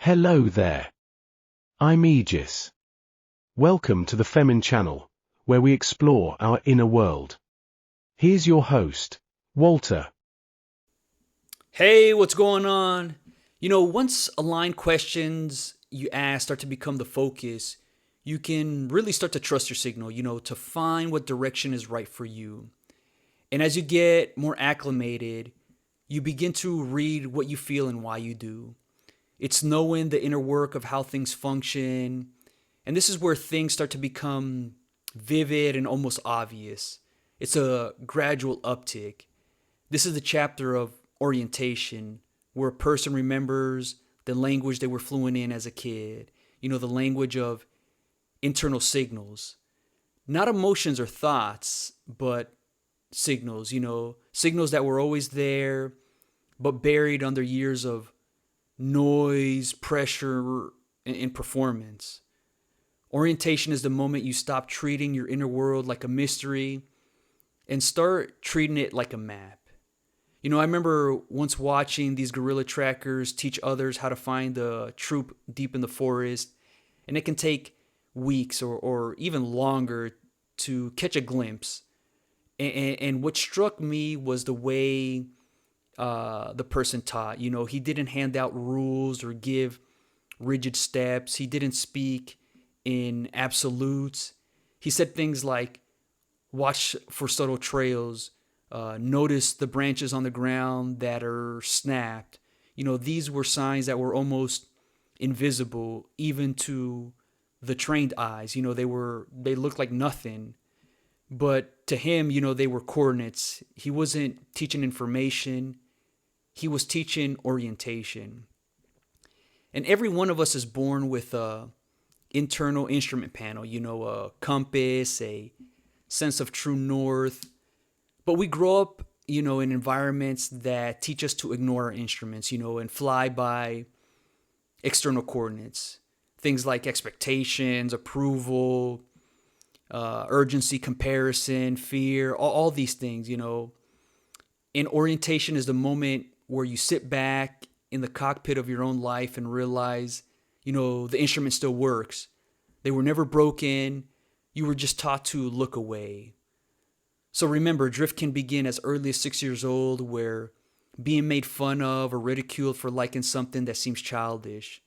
Hello there. I'm Aegis. Welcome to the Thimin channel, where we explore our inner world. Here's your host, Walter. Hey, what's going on? Once aligned questions you ask start to become the focus, you can really start to trust your signal, to find what direction is right for you. And as you get more acclimated, you begin to read what you feel and why you do. It's knowing the inner work of how things function. And this is where things start to become vivid and almost obvious. It's a gradual uptick. This is the chapter of orientation, where a person remembers the language they were fluent in as a kid, the language of internal signals. Not emotions or thoughts, but signals, signals that were always there, but buried under years of noise, pressure, and performance. Orientation is the moment you stop treating your inner world like a mystery and start treating it like a map. I remember once watching these guerrilla trackers teach others how to find the troop deep in the forest, and it can take weeks or even longer to catch a glimpse. And what struck me was the way the person taught. He didn't hand out rules or give rigid steps. He didn't speak in absolutes. He said things like, watch for subtle trails, notice the branches on the ground that are snapped. These were signs that were almost invisible even to the trained eyes. They looked like nothing, but to him, they were coordinates. He wasn't teaching information, he was teaching orientation. And every one of us is born with a internal instrument panel, a compass, a sense of true north. But we grow up, in environments that teach us to ignore our instruments, and fly by external coordinates. Things like expectations, approval, urgency, comparison, fear, all these things. And orientation is the moment where you sit back in the cockpit of your own life and realize, the instrument still works. They were never broken. You were just taught to look away. So remember, drift can begin as early as 6 years old, where being made fun of or ridiculed for liking something that seems childish.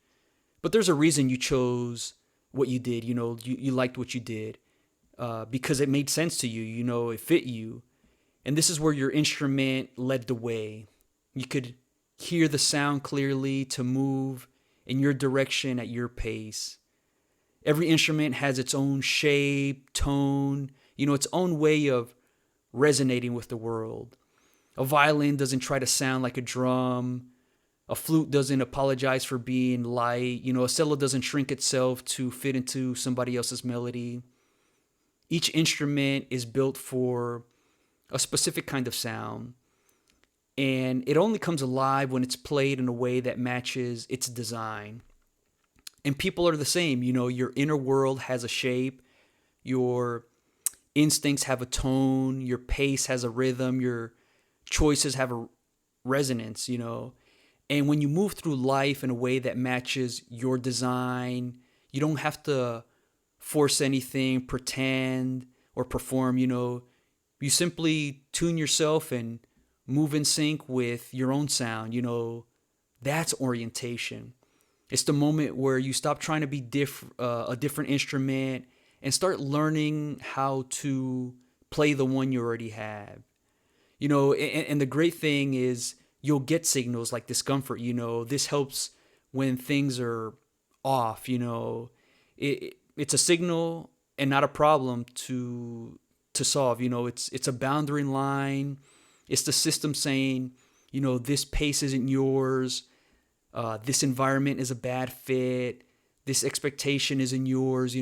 But there's a reason you chose what you did. You liked what you did because it made sense to you. It fit you. And this is where your instrument led the way. You could hear the sound clearly to move in your direction at your pace. Every instrument has its own shape, tone, its own way of resonating with the world. A violin doesn't try to sound like a drum. A flute doesn't apologize for being light. A cello doesn't shrink itself to fit into somebody else's melody. Each instrument is built for a specific kind of sound, and it only comes alive when it's played in a way that matches its design. And people are the same. Your inner world has a shape. Your instincts have a tone, your pace has a rhythm, your choices have a resonance. And when you move through life in a way that matches your design, you don't have to force anything, pretend, or perform. You simply tune yourself and move in sync with your own sound. That's orientation. It's the moment where you stop trying to be a different instrument and start learning how to play the one you already have. And the great thing is you'll get signals like discomfort. This helps when things are off. It's a signal and not a problem to solve. It's a boundary line. It's the system saying, this pace isn't yours. This environment is a bad fit. This expectation isn't yours.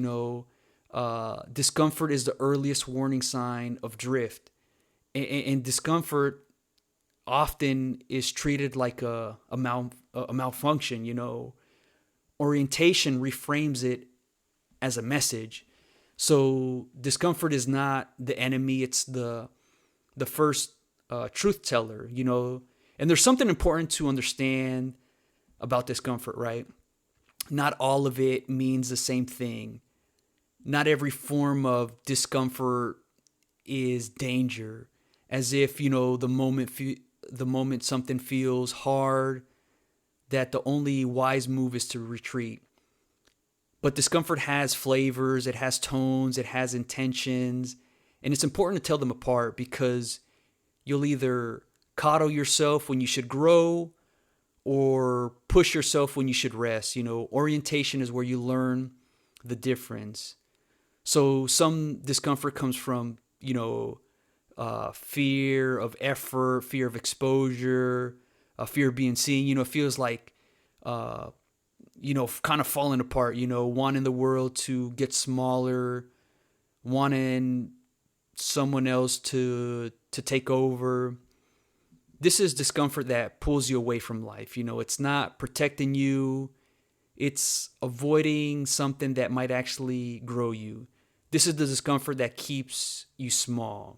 Discomfort is the earliest warning sign of drift. And discomfort often is treated like a malfunction. Orientation reframes it as a message. So discomfort is not the enemy. It's the first truth teller. And there's something important to understand about discomfort, right? not all of it means the same thing. Not every form of discomfort is danger. As if, the moment something feels hard, that the only wise move is to retreat. But discomfort has flavors, it has tones, it has intentions, and it's important to tell them apart because you'll either coddle yourself when you should grow or push yourself when you should rest. Orientation is where you learn the difference. So some discomfort comes from, fear of effort, fear of exposure, fear of being seen. It feels like, uh, kind of falling apart, wanting the world to get smaller, wanting someone else to take over. This is discomfort that pulls you away from life. It's not protecting you. It's avoiding something that might actually grow you. This is the discomfort that keeps you small.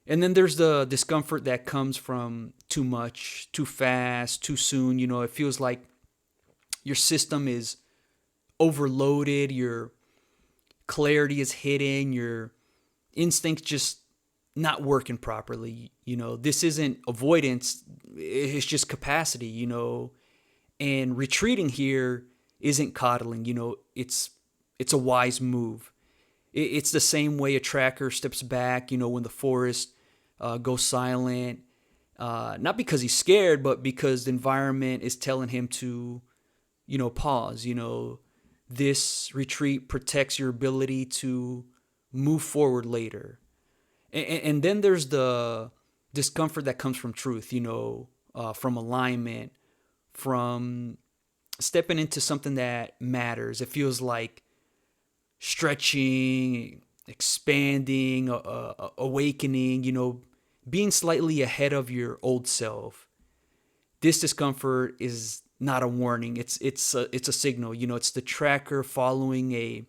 And then there's the discomfort that comes from too much, too fast, too soon. It feels like your system is overloaded, your clarity is hitting, your instincts just not working properly. This isn't avoidance, it's just capacity, and retreating here isn't coddling, it's a wise move. It's the same way a tracker steps back, when the forest goes silent, not because he's scared, but because the environment is telling him to, pause. This retreat protects your ability to move forward later. And then there's the discomfort that comes from truth, from alignment, from stepping into something that matters. It feels like stretching, expanding, awakening, being slightly ahead of your old self. This discomfort is not a warning. It's a signal. It's the tracker following a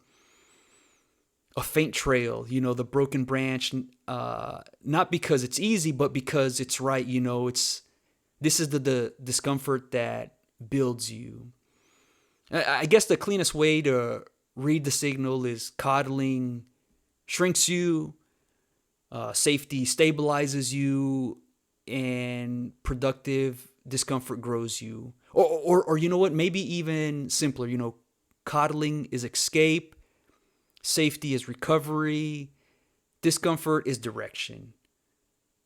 faint trail. The broken branch. Not because it's easy, but because it's right. This is the discomfort that builds you. I guess the cleanest way to read the signal is coddling shrinks you, safety stabilizes you, and productive discomfort grows you. Or you know what? Maybe even simpler. Coddling is escape, safety is recovery, discomfort is direction.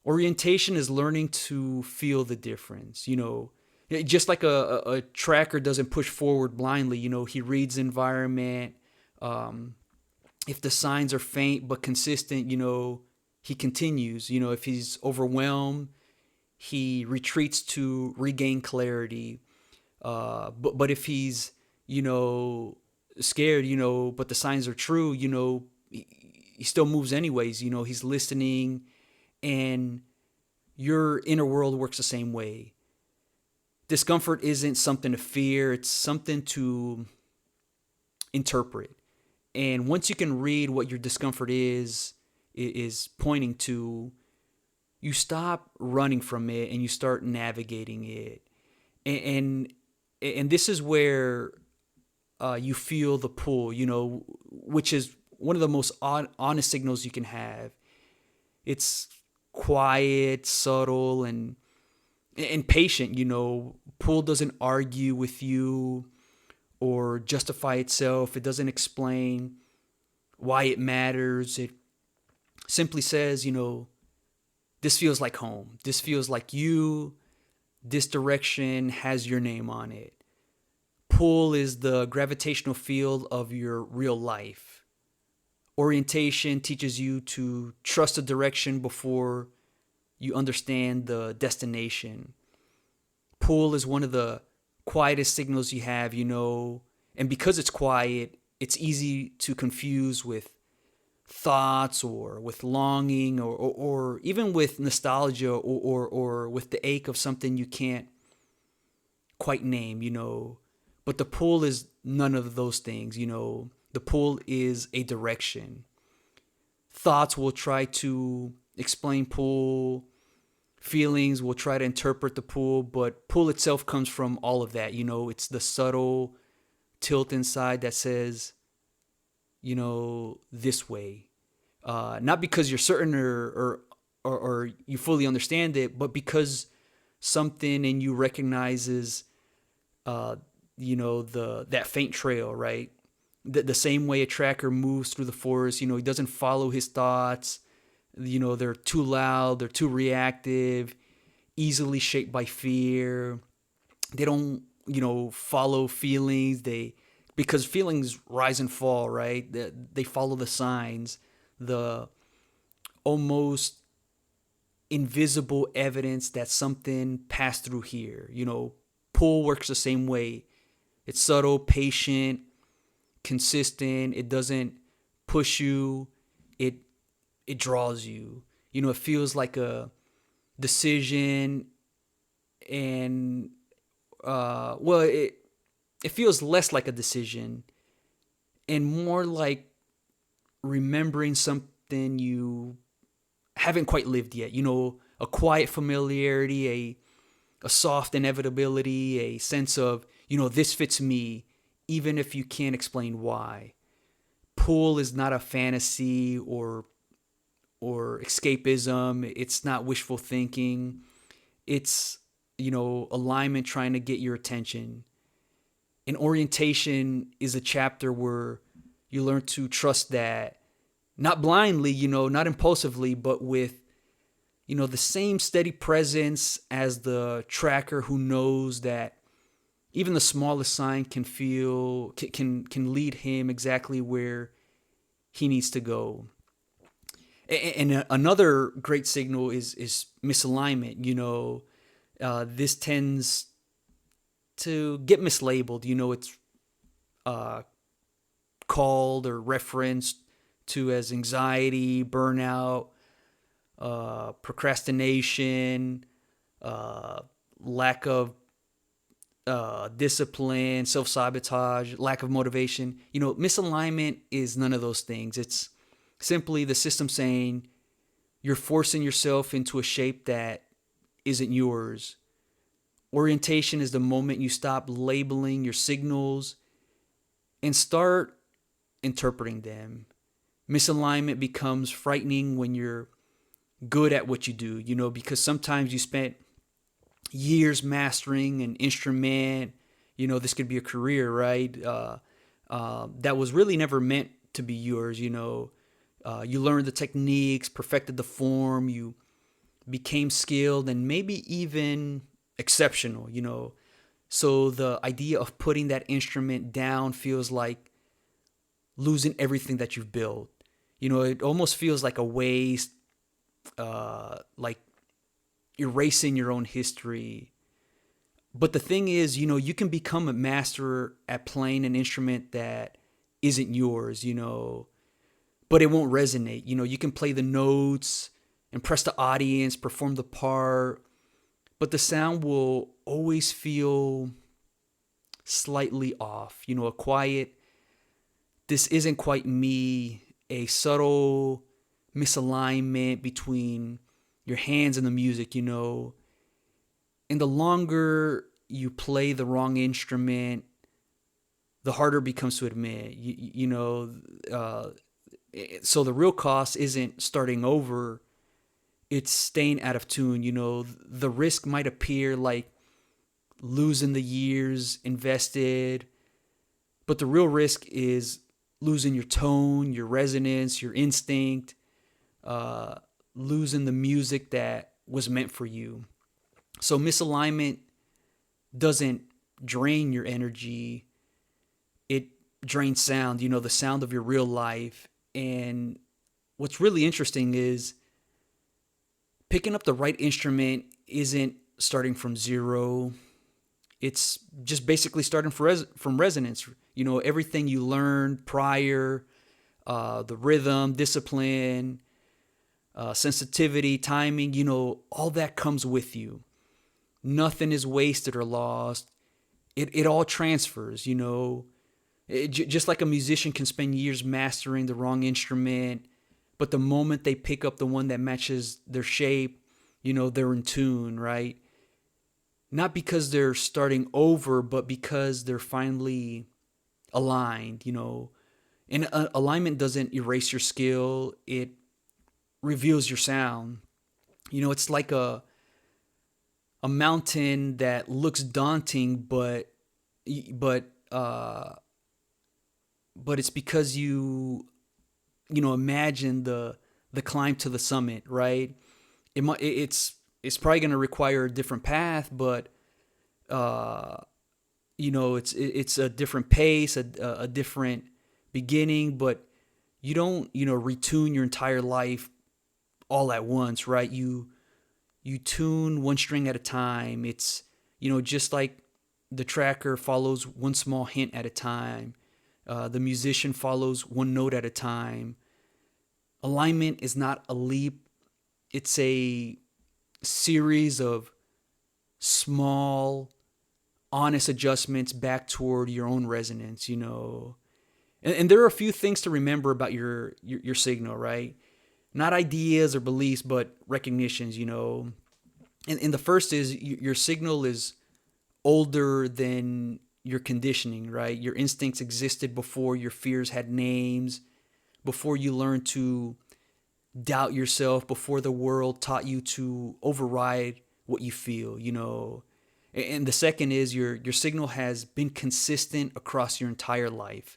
Orientation is learning to feel the difference. Just like a tracker doesn't push forward blindly. He reads the environment. If the signs are faint but consistent, he continues. If he's overwhelmed, he retreats to regain clarity. But if he's, scared, but the signs are true, he still moves anyways. He's listening, and your inner world works the same way. Discomfort isn't something to fear, it's something to interpret. And once you can read what your discomfort is pointing to, you stop running from it and you start navigating it. And this is where you feel the pull, which is one of the most honest signals you can have. It's quiet, subtle, and patient. Pull doesn't argue with you or justify itself. It doesn't explain why it matters. It simply says, this feels like home. This feels like you. This direction has your name on it. Pull is the gravitational field of your real life. Orientation teaches you to trust the direction before you understand the destination. Pull is one of the quietest signals you have, and because it's quiet, it's easy to confuse with thoughts or with longing or even with nostalgia or with the ache of something you can't quite name. But the pull is none of those things. The pull is a direction. Thoughts will try to explain pull. Feelings will try to interpret the pull, but pull itself comes from all of that. It's the subtle, tilt inside that says, this way. Not because you're certain or you fully understand it, but because something in you recognizes, that faint trail, right? The same way a tracker moves through the forest, he doesn't follow his thoughts. They're too loud, they're too reactive, easily shaped by fear. They don't, follow feelings. Because feelings rise and fall, right? They follow the signs, the almost invisible evidence that something passed through here. Pull works the same way. It's subtle, patient, consistent. It doesn't push you. It draws you. It feels like a decision, and it feels less like a decision and more like remembering something you haven't quite lived yet. A quiet familiarity, a soft inevitability, a sense of, this fits me, even if you can't explain why. Pull is not a fantasy or escapism. It's not wishful thinking. It's, alignment trying to get your attention. And orientation is a chapter where you learn to trust that, not blindly, not impulsively, but with, the same steady presence as the tracker who knows that even the smallest sign can lead him exactly where he needs to go. And another great signal is misalignment. This tends to get mislabeled. It's called or referenced to as anxiety, burnout, procrastination, lack of discipline, self-sabotage, lack of motivation. Misalignment is none of those things. It's simply the system saying you're forcing yourself into a shape that isn't yours. Orientation is the moment you stop labeling your signals and start interpreting them. Misalignment becomes frightening when you're good at what you do, because sometimes you spent years mastering an instrument. This could be a career, right? That was really never meant to be yours. You learned the techniques, perfected the form, you became skilled and maybe even exceptional. So the idea of putting that instrument down feels like losing everything that you've built. It almost feels like a waste, like erasing your own history. But the thing is, you can become a master at playing an instrument that isn't yours, but it won't resonate. You can play the notes, impress the audience, perform the part, but the sound will always feel slightly off. A quiet, this isn't quite me, a subtle misalignment between your hands and the music, And the longer you play the wrong instrument, the harder it becomes to admit. So the real cost isn't starting over, it's staying out of tune. The risk might appear like losing the years invested, but the real risk is losing your tone, your resonance, your instinct, losing the music that was meant for you. So misalignment doesn't drain your energy. It drains sound, the sound of your real life. And what's really interesting is picking up the right instrument isn't starting from zero. It's just basically starting from resonance. Everything you learned prior, the rhythm, discipline, sensitivity, timing, all that comes with you. Nothing is wasted or lost. It all transfers, just like a musician can spend years mastering the wrong instrument, but the moment they pick up the one that matches their shape, they're in tune, right? Not because they're starting over, but because they're finally aligned, And alignment doesn't erase your skill, it reveals your sound. It's like a mountain that looks daunting, but uh but it's because imagine the climb to the summit, right? It's probably going to require a different path, but uh it's a different pace, a different beginning, but you don't retune your entire life all at once, right? You tune one string at a time. It's just like the tracker follows one small hint at a time. The musician follows one note at a time. Alignment is not a leap, it's a series of small, honest adjustments back toward your own resonance. And there are a few things to remember about your signal, right? Not ideas or beliefs, but recognitions. And the first is your signal is older than your conditioning, right? Your instincts existed before your fears had names, before you learned to doubt yourself, before the world taught you to override what you feel. And the second is your signal has been consistent across your entire life.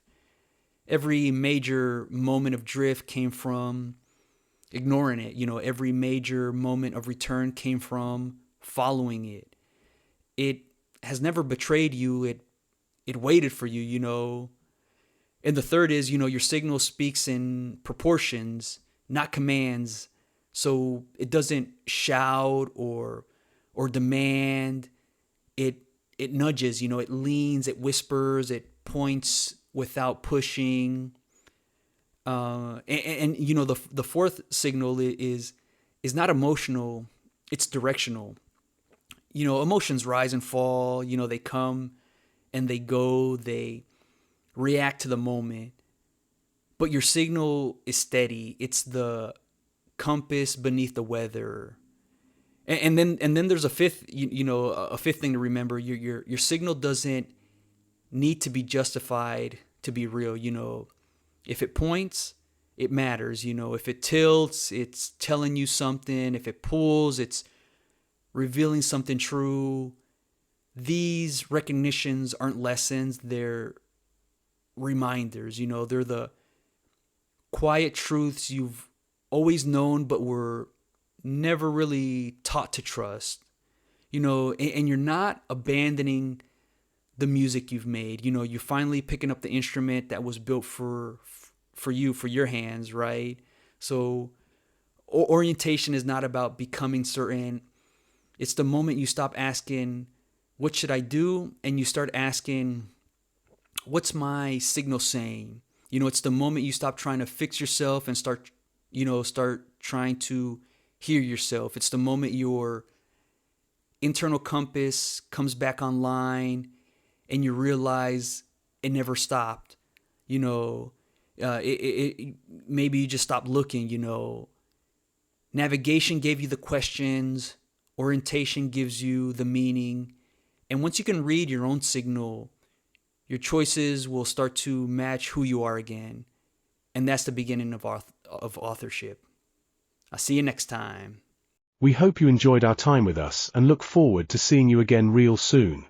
Every major moment of drift came from ignoring it. Every major moment of return came from following it. It has never betrayed you. It waited for you. And the third is, your signal speaks in proportions, not commands. So it doesn't shout or demand. It nudges, it leans, it whispers, it points without pushing. And the fourth signal is not emotional, it's directional. Emotions rise and fall. They come and they go. They react to the moment. But your signal is steady. It's the compass beneath the weather. And then there's a fifth a fifth thing to remember. Your signal doesn't need to be justified to be real. If it points, it matters. If it tilts, it's telling you something. If it pulls, it's revealing something true. These recognitions aren't lessons, they're reminders. They're the quiet truths you've always known but were never really taught to trust. And you're not abandoning the music you've made. You're finally picking up the instrument that was built for you, for your hands, right? So orientation is not about becoming certain. It's the moment you stop asking, what should I do? And you start asking, what's my signal saying? It's the moment you stop trying to fix yourself and start trying to hear yourself. It's the moment your internal compass comes back online and you realize it never stopped. Maybe you just stopped looking. Navigation gave you the questions, orientation gives you the meaning. And once you can read your own signal, your choices will start to match who you are again. And that's the beginning of authorship. I'll see you next time. We hope you enjoyed our time with us and look forward to seeing you again real soon.